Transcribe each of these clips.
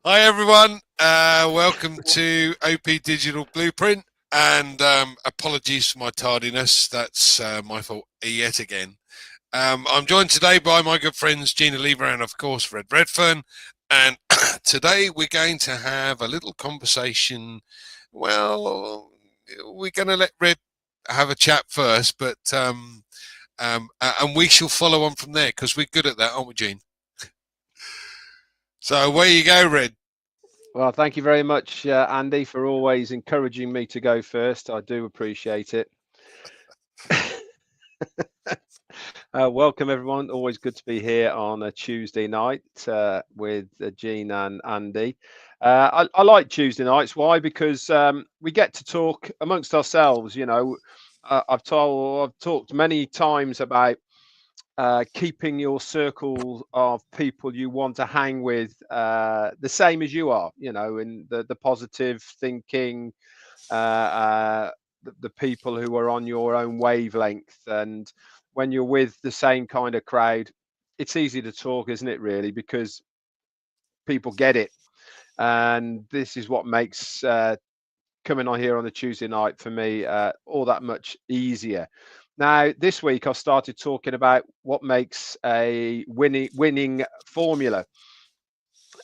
Hi everyone, welcome to OP Digital Blueprint, and apologies for my tardiness. That's my fault yet again. I'm joined today by my good friends Jeanne, Alleva, and of course Red Redfern. And today we're going to have a little conversation. Well, we're going to let Red have a chat first, but and we shall follow on from there because we're good at that, aren't we, Jeanne? So where you go, Red. Well, thank you very much, Andy, for always encouraging me to go first. I do appreciate it. Welcome, everyone. Always good to be here on a Tuesday night with Jeanne and Andy. I like Tuesday nights. Why? Because we get to talk amongst ourselves. I've talked many times about keeping your circle of people you want to hang with the same as you are, in the positive thinking, the people who are on your own wavelength. And when you're with the same kind of crowd, it's easy to talk, isn't it, really? Because people get it. And this is what makes coming on here on a Tuesday night for me all that much easier. Now, this week I've started talking about what makes a winning formula,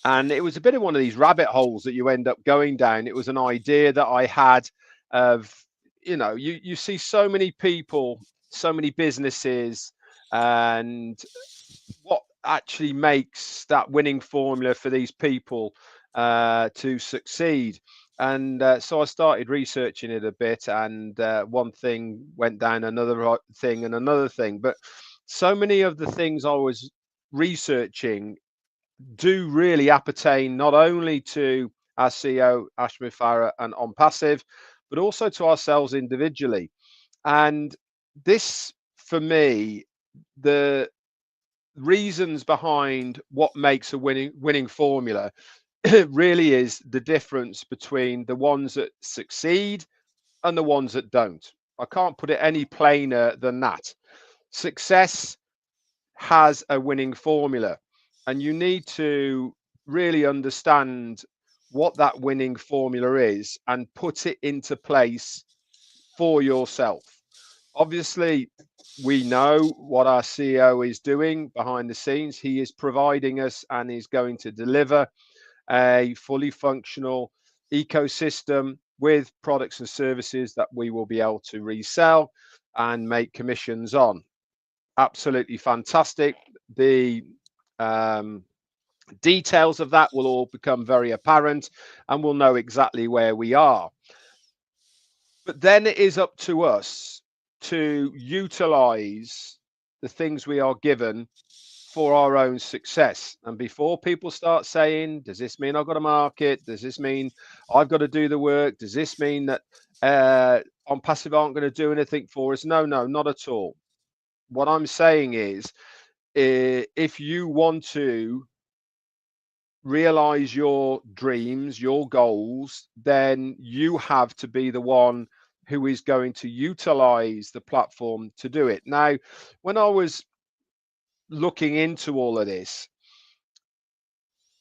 and it was a bit of one of these rabbit holes that you end up going down. It was an idea that I had of, you see so many people, so many businesses, and what actually makes that winning formula for these people to succeed. And so I started researching it a bit, and one thing went down another thing and another thing. But so many of the things I was researching do really appertain not only to our CEO, Ashmi Farah, and OnPassive, but also to ourselves individually. And this, for me, the reasons behind what makes a winning formula really is the difference between the ones that succeed and the ones that don't. I can't put it any plainer than that. Success has a winning formula, and you need to really understand what that winning formula is and put it into place for yourself. Obviously, we know what our CEO is doing behind the scenes. He is providing us and is going to deliver a fully functional ecosystem with products and services that we will be able to resell and make commissions on. Absolutely fantastic. The um, details of that will all become very apparent, and we'll know exactly where we are. But then it is up to us to utilize the things we are given for our own success. And before people start saying, does this mean I've got to market? Does this mean I've got to do the work? Does this mean that OnPassive aren't going to do anything for us? No, no, not at all. What I'm saying is, if you want to realize your dreams, your goals, then you have to be the one who is going to utilize the platform to do it. Now, when I was looking into all of this,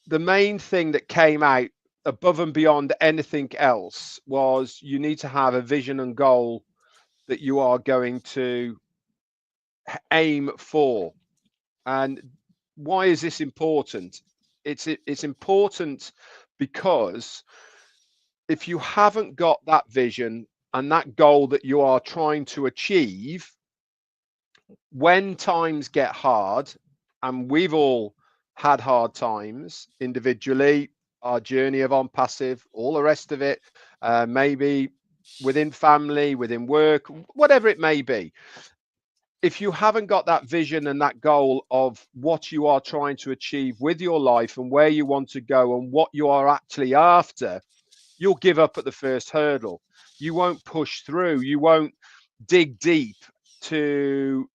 the main thing that came out above and beyond anything else was you need to have a vision and goal that you are going to aim for. And why is this important? It's important because if you haven't got that vision and that goal that you are trying to achieve, when times get hard, and we've all had hard times individually, our journey of OnPassive, all the rest of it, maybe within family, within work, whatever it may be. If you haven't got that vision and that goal of what you are trying to achieve with your life and where you want to go and what you are actually after, you'll give up at the first hurdle. You won't push through. You won't dig deep to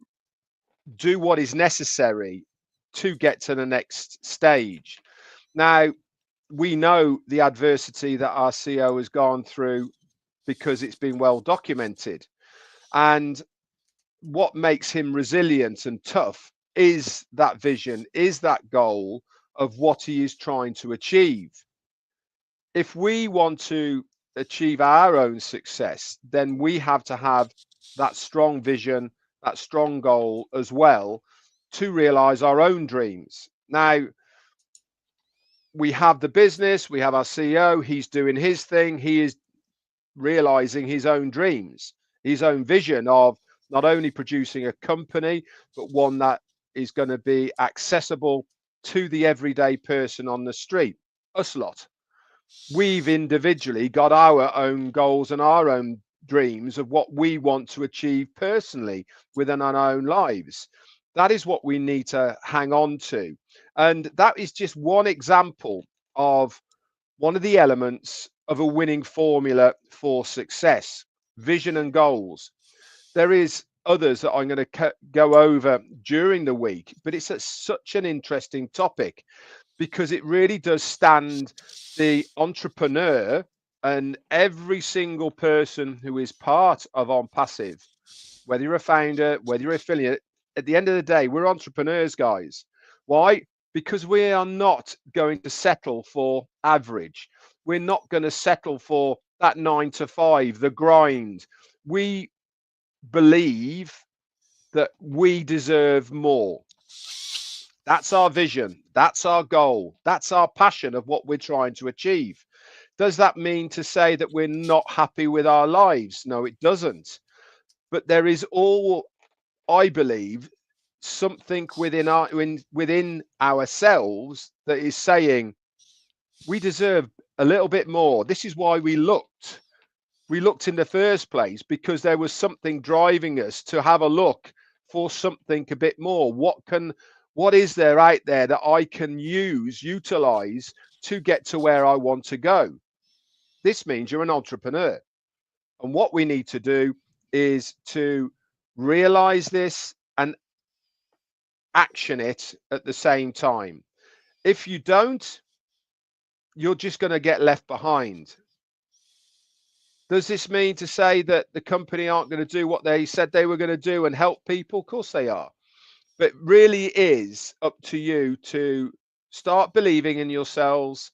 do what is necessary to get to the next stage. Now, we know the adversity that our CEO has gone through because it's been well documented. And what makes him resilient and tough is that vision, is that goal of what he is trying to achieve. If we want to achieve our own success, then we have to have that strong vision, that strong goal as well, to realize our own dreams. Now, we have the business, we have our CEO, he's doing his thing, he is realizing his own dreams, his own vision of not only producing a company, but one that is going to be accessible to the everyday person on the street, us lot. We've individually got our own goals and our own dreams of what we want to achieve personally within our own lives. That is what we need to hang on to. And that is just one example of one of the elements of a winning formula for success: vision and goals. There is others that I'm going to go over during the week, but it's such an interesting topic because it really does stand the entrepreneur and every single person who is part of OnPassive, whether you're a founder, whether you're an affiliate, at the end of the day, we're entrepreneurs, guys. Why? Because we are not going to settle for average. We're not going to settle for that 9 to 5, the grind. We believe that we deserve more. That's our vision. That's our goal. That's our passion of what we're trying to achieve. Does that mean to say that we're not happy with our lives? No, it doesn't. But there is all, I believe, something within ourselves that is saying we deserve a little bit more. This is why we looked in the first place, because there was something driving us to have a look for something a bit more. What is there out there that I can utilize to get to where I want to go? This means you're an entrepreneur, and what we need to do is to realize this and action it at the same time. If you don't, you're just going to get left behind. Does this mean to say that the company aren't going to do what they said they were going to do and help people? Of course they are. But really is up to you to start believing in yourselves,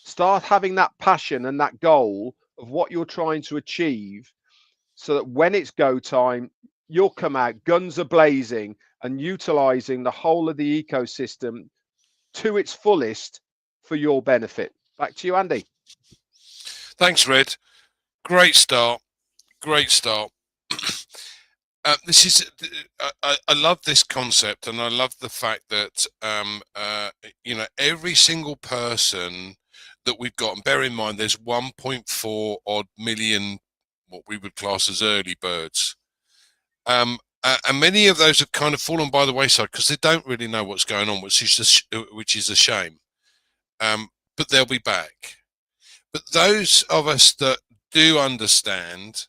start having that passion and that goal of what you're trying to achieve, so that when it's go time, you'll come out guns a blazing and utilizing the whole of the ecosystem to its fullest for your benefit. Back to you, Andy. Thanks, Red. Great start. Great start. This is, I love this concept, and I love the fact that, every single person that we've got, and bear in mind, there's 1.4 odd million, what we would class as early birds. And many of those have kind of fallen by the wayside because they don't really know what's going on, which is a shame. But they'll be back. But those of us that do understand,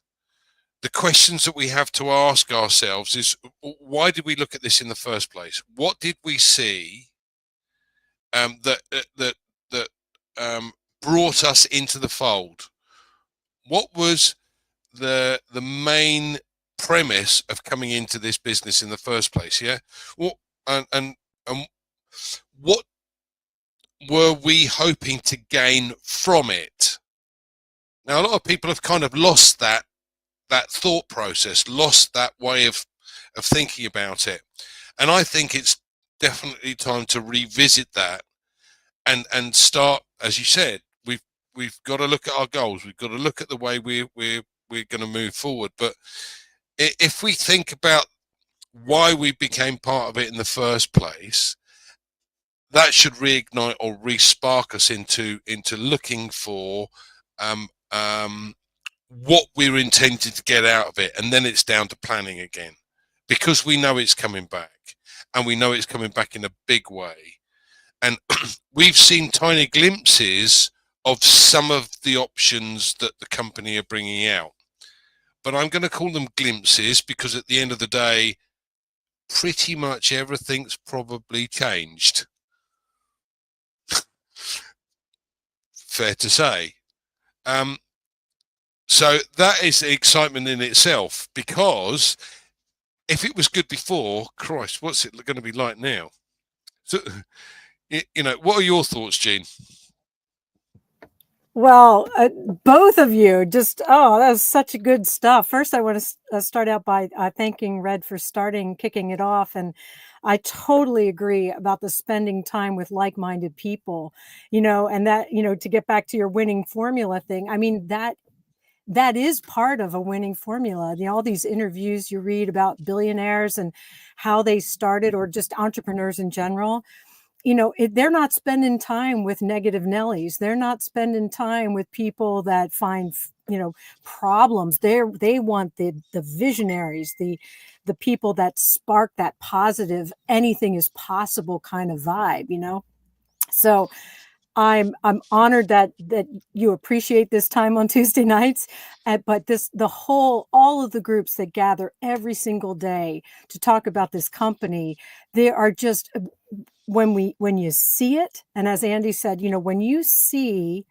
the questions that we have to ask ourselves is, why did we look at this in the first place? What did we see that brought us into the fold? What was the main premise of coming into this business in the first place? Yeah. Well, and what were we hoping to gain from it? Now, a lot of people have kind of lost that thought process, lost that way of thinking about it, and I think it's definitely time to revisit that and start, as you said, we've got to look at our goals, we've got to look at the way we're going to move forward. But if we think about why we became part of it in the first place, that should reignite or re-spark us into looking for what we're intending to get out of it, and then it's down to planning again, because we know it's coming back, and we know it's coming back in a big way. And we've seen tiny glimpses of some of the options that the company are bringing out, but I'm going to call them glimpses because at the end of the day, pretty much everything's probably changed. Fair to say. So that is the excitement in itself, because if it was good before, Christ, what's it going to be like now? So What are your thoughts, Jeanne? Well, both of you just, oh, that was such a good stuff. First, I want to start out by thanking Red for kicking it off. And I totally agree about the spending time with like-minded people, and that, to get back to your winning formula thing. I mean, that is part of a winning formula. All these interviews you read about billionaires and how they started, or just entrepreneurs in general, they're not spending time with negative Nellies. They're not spending time with people that find, problems. They want the visionaries, the people that spark that positive, anything is possible kind of vibe. So I'm honored that you appreciate this time on Tuesday nights, but all of the groups that gather every single day to talk about this company, they are just, when you see it, and as Andy said, when you see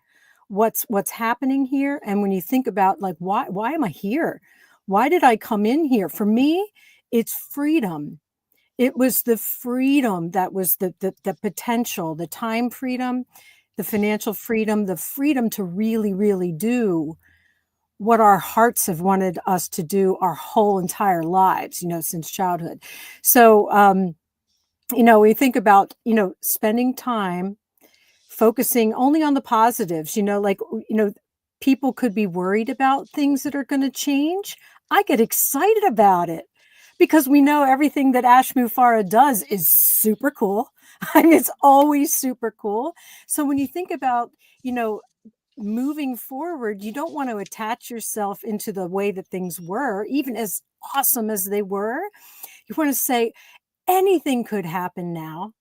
what's happening here, and when you think about, like, why am I here? Why did I come in here? For me, it's freedom. It was the freedom that was the potential, the time freedom, the financial freedom, the freedom to really, really do what our hearts have wanted us to do our whole entire lives, since childhood. So, we think about, spending time focusing only on the positives, like, people could be worried about things that are going to change. I get excited about it because we know everything that Ash Mufareh does is super cool. I mean, it's always super cool. So when you think about, moving forward, you don't want to attach yourself into the way that things were, even as awesome as they were. You want to say, anything could happen now,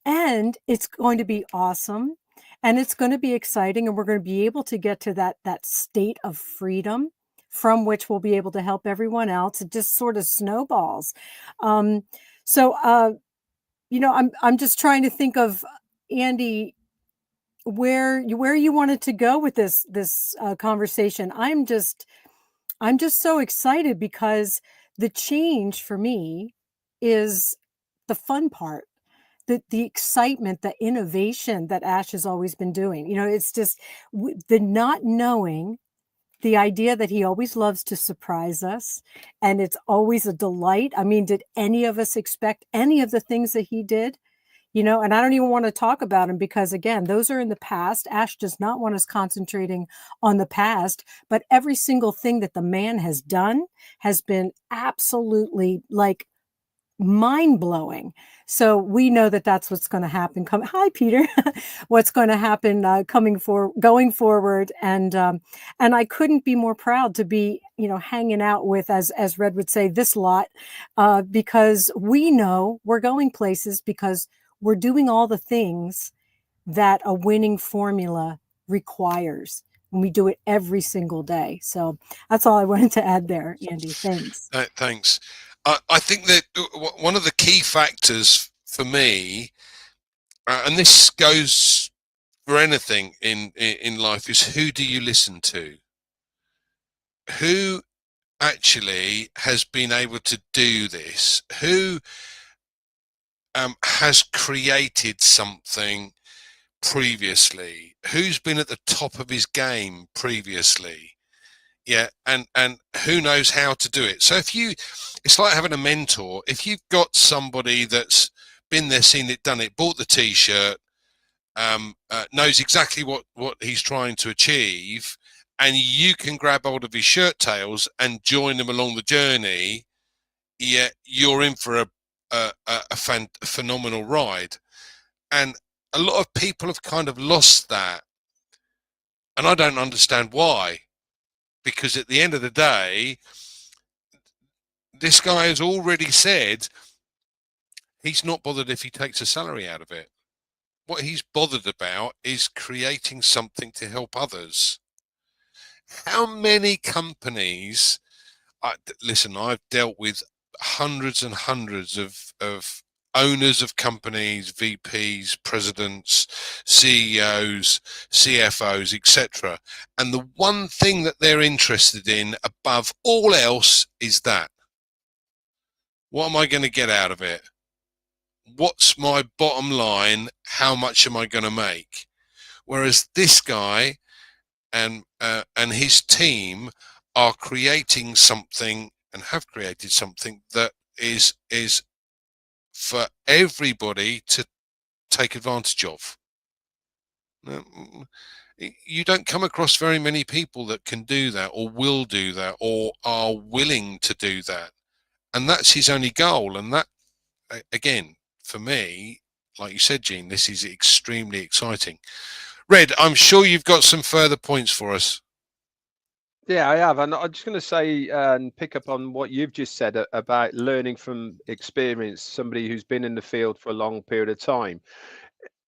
and it's going to be awesome, and it's going to be exciting, and we're going to be able to get to that state of freedom from which we'll be able to help everyone else. It just sort of snowballs. um so I'm just trying to think of, Andy, where you wanted to go with this conversation. I'm just so excited because the change for me is the fun part, the excitement, the innovation that Ash has always been doing. It's just the not knowing, the idea that he always loves to surprise us, and it's always a delight. I mean, did any of us expect any of the things that he did? And I don't even want to talk about him because, again, those are in the past. Ash does not want us concentrating on the past, but every single thing that the man has done has been absolutely, like, mind-blowing. So we know that that's what's going to happen. Hi, Peter. What's going to happen going forward, and I couldn't be more proud to be, hanging out with, as Red would say, this lot, because we know we're going places because we're doing all the things that a winning formula requires, and we do it every single day. So that's all I wanted to add there, Andy. Thanks. Thanks. I think that one of the key factors for me, and this goes for anything in life, is who do you listen to? Who actually has been able to do this? Who has created something previously? Who's been at the top of his game previously? Yeah, and who knows how to do it? So it's like having a mentor. If you've got somebody that's been there, seen it, done it, bought the T-shirt, knows exactly what he's trying to achieve, and you can grab hold of his shirt tails and join him along the journey, yeah, you're in for a phenomenal ride. And a lot of people have kind of lost that, and I don't understand why. Because at the end of the day, this guy has already said he's not bothered if he takes a salary out of it. What he's bothered about is creating something to help others. How many companies, listen, I've dealt with hundreds and hundreds of owners of companies, VPs, presidents, CEOs, CFOs, etc. And the one thing that they're interested in above all else is that. What am I going to get out of it? what's my bottom line? How much am I going to make? Whereas this guy and his team are creating something and have created something that is for everybody to take advantage of. You don't come across very many people that can do that or will do that or are willing to do that. And that's his only goal. And that, again, for me, like you said, Jeanne, this is extremely exciting. Red, I'm sure you've got some further points for us. Yeah, I have. And I'm just going to say and pick up on what you've just said about learning from experience, somebody who's been in the field for a long period of time.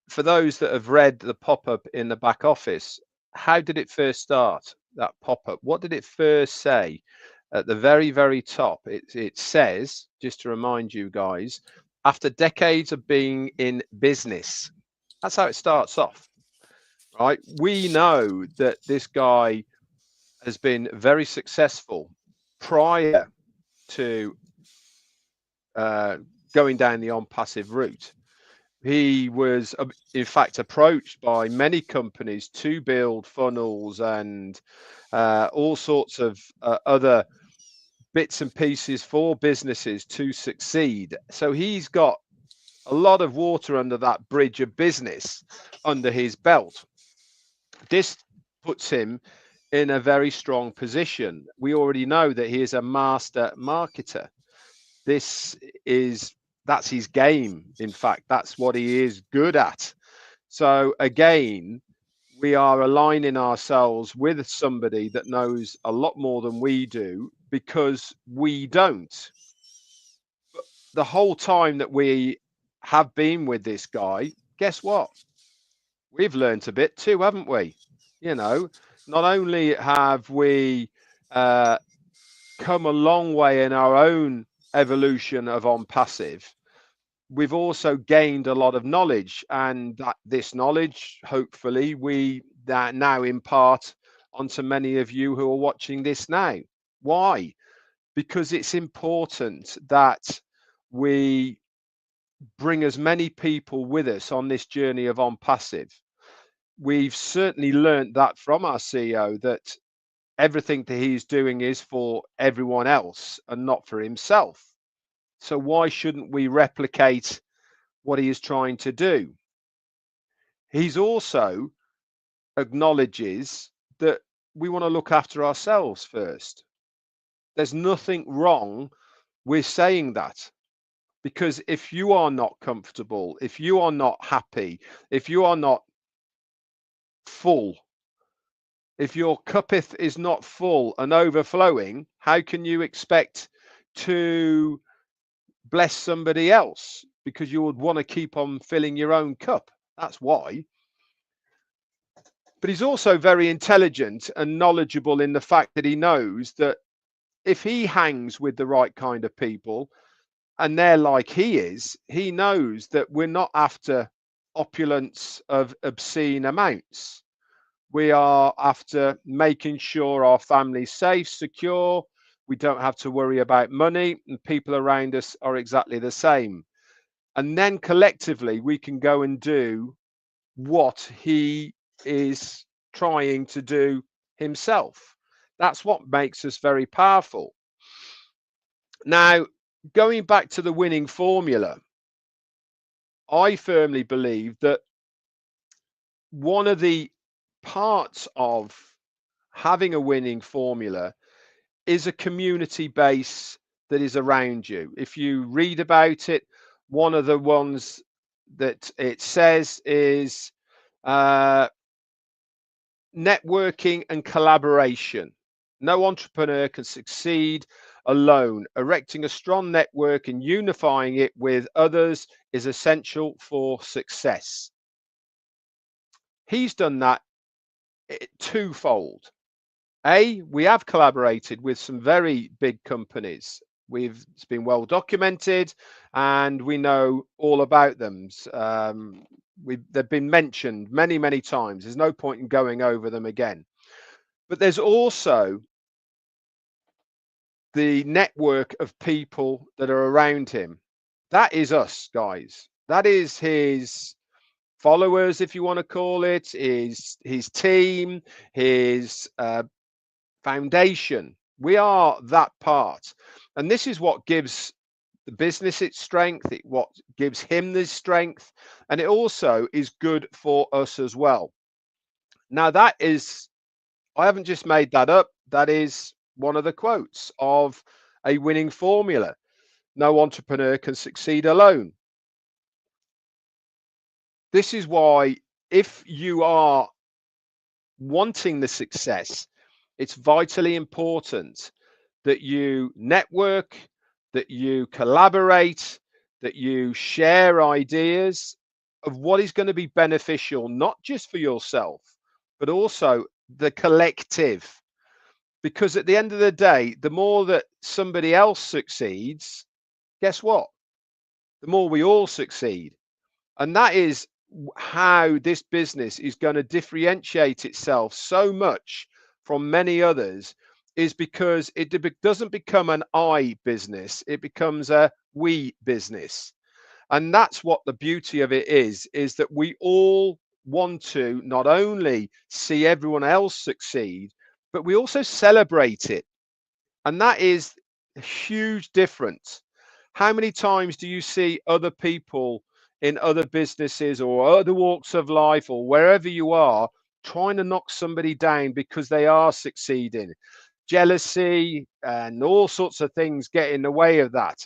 For those that have read the pop-up in the back office, how did it first start, that pop-up? What did it first say? At the very, very top, it says, just to remind you guys, after decades of being in business. That's how it starts off, right? We know that this guy has been very successful prior to going down the ONPASSIVE route. He was, in fact, approached by many companies to build funnels and all sorts of other bits and pieces for businesses to succeed. So he's got a lot of water under that bridge of business under his belt. This puts him in a very strong position. We already know that he is a master marketer. That's his game. In fact, that's what he is good at. So again, we are aligning ourselves with somebody that knows a lot more than we do, because we don't. But the whole time that we have been with this guy, guess what? We've learned a bit too, haven't we? You know, not only have we come a long way in our own evolution of ONPASSIVE, we've also gained a lot of knowledge, and this knowledge, hopefully, we now impart onto many of you who are watching this now. Why? Because it's important that we bring as many people with us on this journey of ONPASSIVE. We've certainly learned that from our CEO, that everything that he's doing is for everyone else and not for himself. So why shouldn't we replicate what he is trying to do? He's also acknowledges that we want to look after ourselves first. There's nothing wrong with saying that, because if you are not comfortable, if you are not happy, if you are not full, if your cuppeth is not full and overflowing, how can you expect to bless somebody else? Because you would want to keep on filling your own cup. That's why. But he's also very intelligent and knowledgeable in the fact that he knows that if he hangs with the right kind of people and they're like he is, he knows that we're not after opulence of obscene amounts. We are after making sure our family's safe, secure. We don't have to worry about money, and people around us are exactly the same. And then collectively, we can go and do what he is trying to do himself. That's what makes us very powerful. Now, going back to the winning formula, I firmly believe that one of the parts of having a winning formula is a community base that is around you. If you read about it, one of the ones that it says is networking and collaboration. No entrepreneur can succeed alone. Erecting a strong network and unifying it with others is essential for success. He's done that twofold. We have collaborated with some very big companies. It's been well documented, and we know all about them. They've been mentioned many, many times. There's no point in going over them again. But there's also the network of people that are around him. That is us, guys. That is his followers, if you want to call it, his team, his foundation. We are that part. And this is what gives the business its strength, what gives him this strength, and it also is good for us as well. Now, that is, I haven't just made that up. That is one of the quotes of a winning formula. No entrepreneur can succeed alone. This is why, if you are wanting the success, it's vitally important that you network, that you collaborate, that you share ideas of what is going to be beneficial, not just for yourself, but also the collective. Because at the end of the day, the more that somebody else succeeds, guess what? The more we all succeed. And that is how this business is going to differentiate itself so much from many others, is because it doesn't become an I business, it becomes a we business. And that's what the beauty of it is that we all want to not only see everyone else succeed, but we also celebrate it. And that is a huge difference. How many times do you see other people in other businesses or other walks of life or wherever you are trying to knock somebody down because they are succeeding? Jealousy and all sorts of things get in the way of that.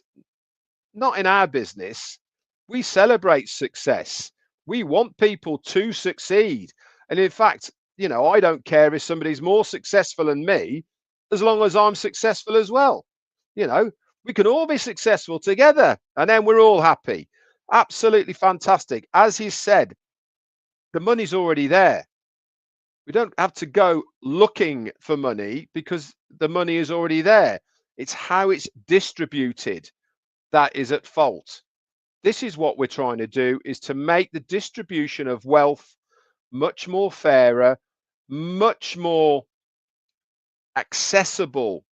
Not in our business. We celebrate success. We want people to succeed. And in fact, I don't care if somebody's more successful than me, as long as I'm successful as well. We can all be successful together, and then we're all happy. Absolutely fantastic. As he said, the money's already there. We don't have to go looking for money because the money is already there. It's how it's distributed that is at fault. This is what we're trying to do, is to make the distribution of wealth much more fairer, much more accessible,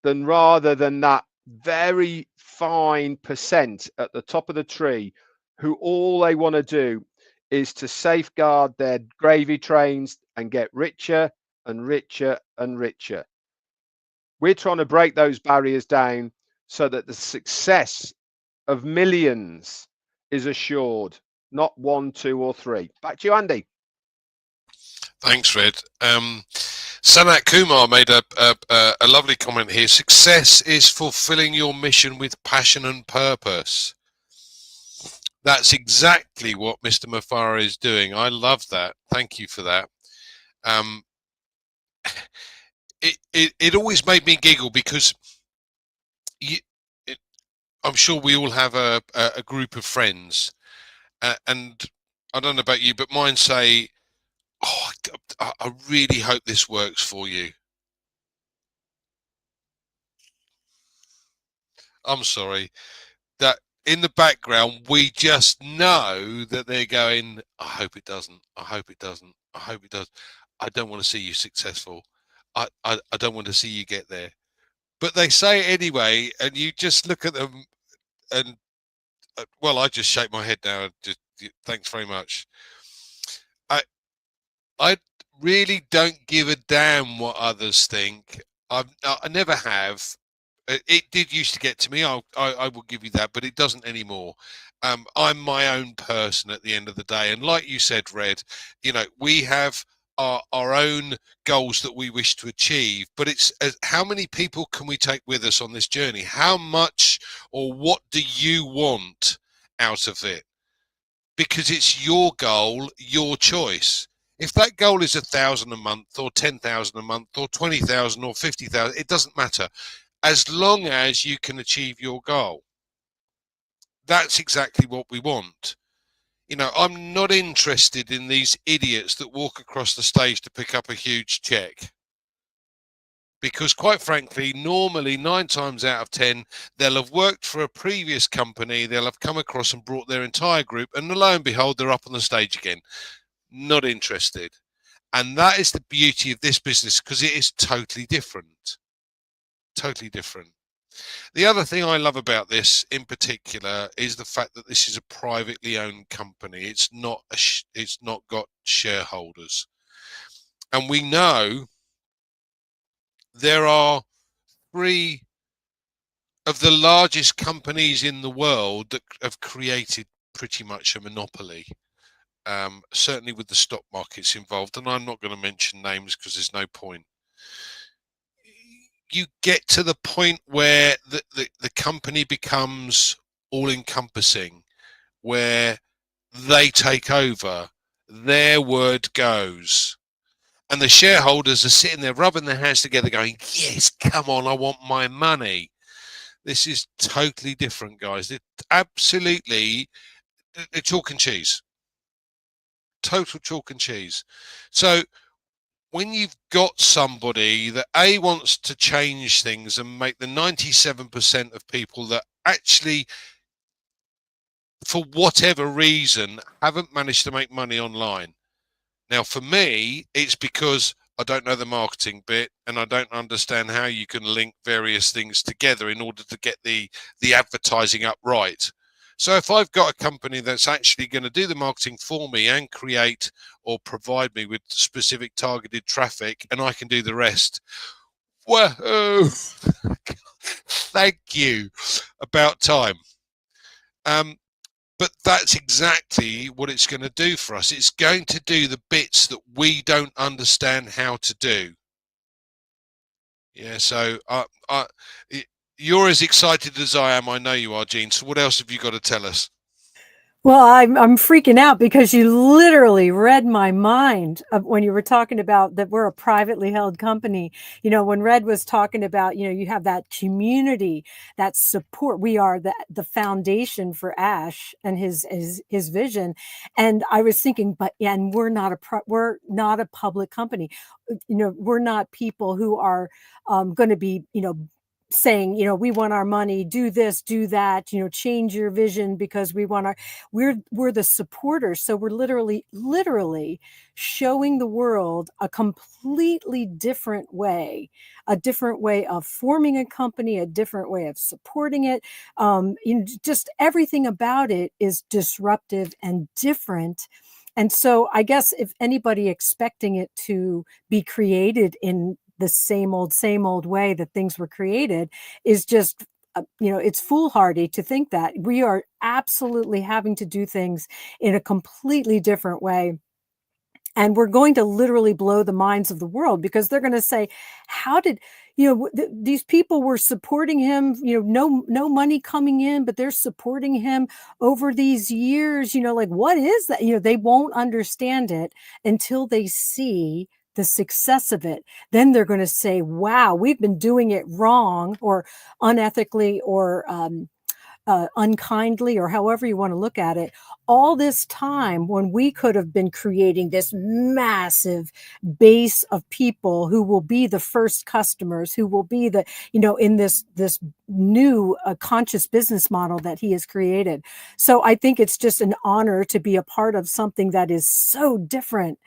rather than that very fine percent at the top of the tree who all they want to do is to safeguard their gravy trains and get richer and richer and richer. We're trying to break those barriers down so that the success of millions is assured, not 1, 2, or 3. Back to you, Andy. Thanks, Red. Sanat Kumar made a lovely comment here. Success is fulfilling your mission with passion and purpose. That's exactly what Mr. Mufara is doing. I love that. Thank you for that. It always made me giggle because I'm sure we all have a group of friends, and I don't know about you, but mine say, "Oh, I really hope this works for you." I'm sorry. That in the background, we just know that they're going, "I hope it doesn't. I hope it doesn't. I hope it does. I don't want to see you successful. I don't want to see you get there." But they say it anyway, and you just look at them and, well, I just shake my head now. Just thanks very much. I really don't give a damn what others think. I never have. It did used to get to me. I will give you that, but it doesn't anymore. I'm my own person at the end of the day, and like you said, Red, we have our own goals that we wish to achieve, but it's how many people can we take with us on this journey? How much or what do you want out of it? Because it's your goal, your choice. If that goal is 1,000 a month or 10,000 a month or 20,000 or 50,000, it doesn't matter. As long as you can achieve your goal. That's exactly what we want. I'm not interested in these idiots that walk across the stage to pick up a huge check. Because quite frankly, normally 9 times out of 10, they'll have worked for a previous company, they'll have come across and brought their entire group, and lo and behold, they're up on the stage again. Not interested. And that is the beauty of this business, because it is totally different. Totally different. The other thing I love about this in particular is the fact that this is a privately owned company. It's not it's not got shareholders, and we know there are 3 of the largest companies in the world that have created pretty much a monopoly. Certainly with the stock markets involved, and I'm not going to mention names because there's no point. You get to the point where the company becomes all encompassing, where they take over, their word goes. And the shareholders are sitting there rubbing their hands together going, yes, come on, I want my money. This is totally different, guys. It absolutely, the chalk and cheese. Total chalk and cheese. So when you've got somebody that A, wants to change things and make the 97% of people that actually, for whatever reason, haven't managed to make money online. Now, for me, it's because I don't know the marketing bit and I don't understand how you can link various things together in order to get the advertising up right. So if I've got a company that's actually going to do the marketing for me and create or provide me with specific targeted traffic, and I can do the rest, whoa, thank you, about time. But that's exactly what it's going to do for us. It's going to do the bits that we don't understand how to do. Yeah, so you're as excited as I am. I know you are, Jeanne. So what else have you got to tell us? Well, I'm freaking out because you literally read my mind when you were talking about that we're a privately held company. You know, when Red was talking about, you know, you have that community, that support. We are the foundation for Ash and his vision. And I was thinking, but yeah, and we're not a public company. You know, we're not people who are going to be, you know, saying, you know, we want our money, do this, do that, you know, change your vision because we want we're the supporters. So we're literally showing the world a completely different way of forming a company, a different way of supporting it. You know, just everything about it is disruptive and different. And so I guess if anybody expecting it to be created in the same old way that things were created is just, you know, it's foolhardy to think that. We are absolutely having to do things in a completely different way. And we're going to literally blow the minds of the world because they're going to say, how did, you know, these people were supporting him, you know, no money coming in, but they're supporting him over these years, you know, like, what is that? You know, they won't understand it until they see the success of it. Then they're going to say, wow, we've been doing it wrong or unethically or unkindly, or however you want to look at it, all this time when we could have been creating this massive base of people who will be the first customers, who will be the, you know, in this new conscious business model that he has created. So I think it's just an honor to be a part of something that is so different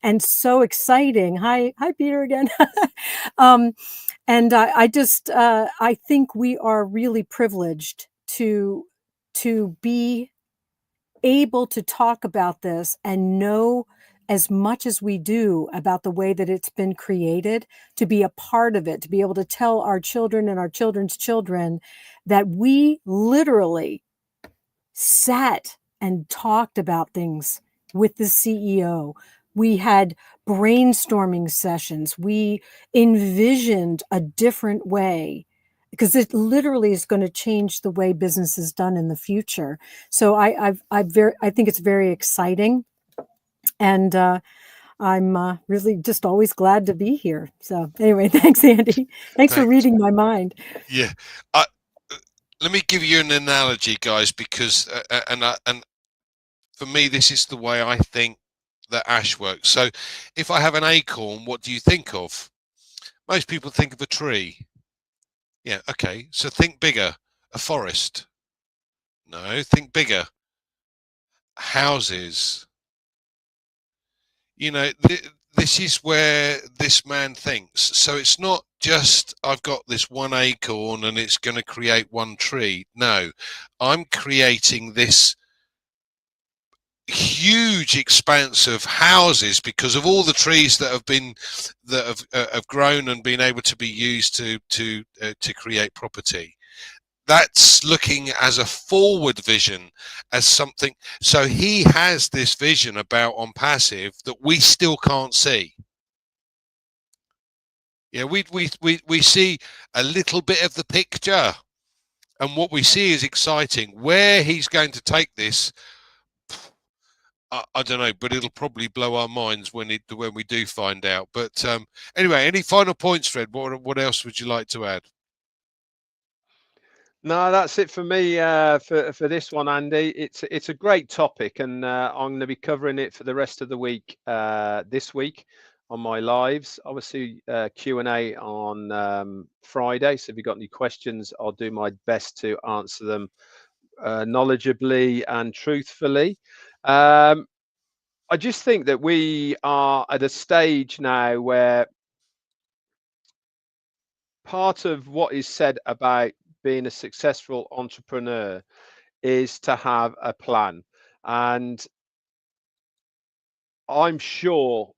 and so exciting. Hi, Peter again. And I just I think we are really privileged to be able to talk about this and know as much as we do about the way that it's been created, to be a part of it, to be able to tell our children and our children's children that we literally sat and talked about things with the CEO. We had brainstorming sessions. We envisioned a different way because it literally is going to change the way business is done in the future. So I think it's very exciting, and I'm really just always glad to be here. So anyway, thanks, Andy. Thanks for reading my mind. Yeah. Let me give you an analogy, guys, because and for me, this is the way I think that Ash works. So if I have an acorn, what do you think of? Most people think of a tree. Yeah, okay. So think bigger. A forest. No, think bigger. Houses. You know, this is where this man thinks. So it's not just I've got this one acorn and it's going to create one tree. No, I'm creating this huge expanse of houses because of all the trees that have grown and been able to be used to create property. That's looking as a forward vision, as something. So he has this vision about ONPASSIVE that we still can't see. Yeah, we see a little bit of the picture, and what we see is exciting. Where he's going to take this, I don't know, but it'll probably blow our minds when we do find out. But anyway, any final points, Fred? What else would you like to add? No, that's it for me for this one, Andy. It's a great topic, and I'm going to be covering it for the rest of the week this week on my lives. Obviously, Q&A on Friday. So if you've got any questions, I'll do my best to answer them knowledgeably and truthfully. I just think that we are at a stage now where part of what is said about being a successful entrepreneur is to have a plan. And I'm sure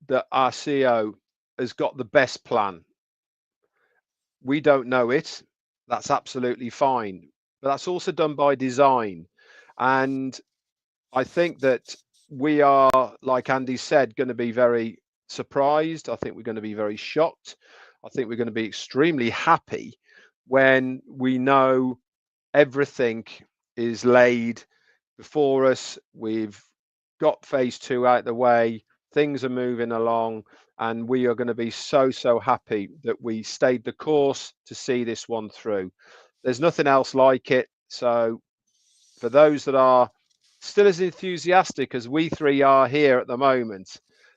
that our CEO has got the best plan. We don't know it. That's absolutely fine. But that's also done by design. And I think that we are, like Andy said, going to be very surprised. I think we're going to be very shocked. I think we're going to be extremely happy when we know everything is laid before us. We've got phase 2 out the way. Things are moving along, and we are going to be so happy that we stayed the course to see this one through. There's nothing else like it. So for those that are still as enthusiastic as we three are here at the moment,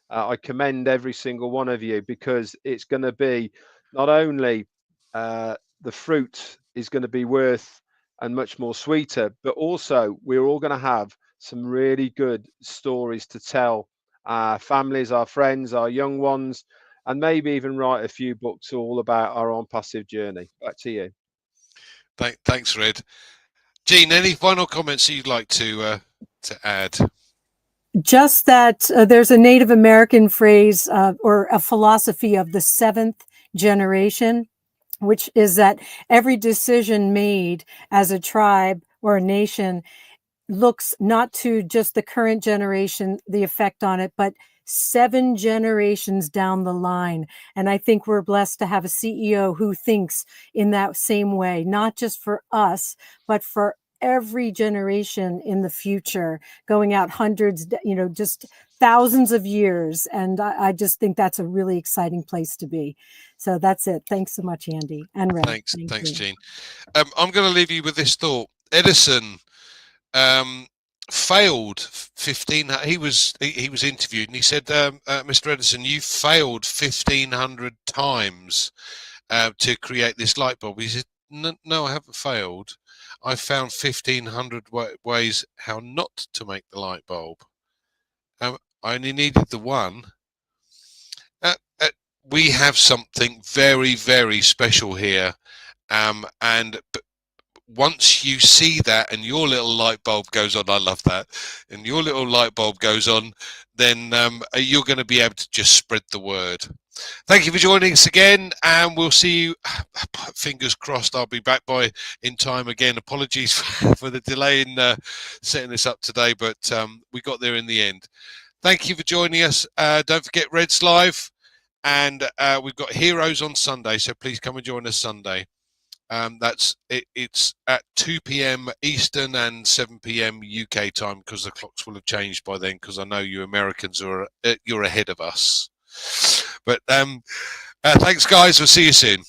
I commend every single one of you, because it's going to be not only the fruit is going to be worth and much more sweeter, but also we're all going to have some really good stories to tell our families, our friends, our young ones, and maybe even write a few books all about our ONPASSIVE journey. Back to you. Thanks, Red. Jeanne, any final comments you'd like to add? Just that there's a Native American phrase or a philosophy of the 7th generation, which is that every decision made as a tribe or a nation looks not to just the current generation, the effect on it, but 7 generations down the line. And I think we're blessed to have a CEO who thinks in that same way, not just for us, but for every generation in the future, going out hundreds, just thousands of years. And I just think that's a really exciting place to be. So that's it. Thanks so much, Andy and Red. Thanks, Jeanne. I'm going to leave you with this thought. Edison failed 15. He was interviewed, and he said, "Mr. Edison, you failed 1,500 times to create this light bulb." He said, "No, I haven't failed. I found 1,500 ways how not to make the light bulb. I only needed the one." We have something very, very special here, and once you see that and your little light bulb goes on, I love that, and your little light bulb goes on, then you're going to be able to just spread the word. Thank you for joining us again, and we'll see you. Fingers crossed I'll be back in time again. Apologies for the delay in setting this up today, but we got there in the end. Thank you for joining us. Don't forget Red's Live, and we've got Heroes on Sunday, so please come and join us Sunday. It's at 2 p.m. Eastern and 7 p.m. UK time, because the clocks will have changed by then, because I know you Americans you're ahead of us. But thanks, guys. We'll see you soon.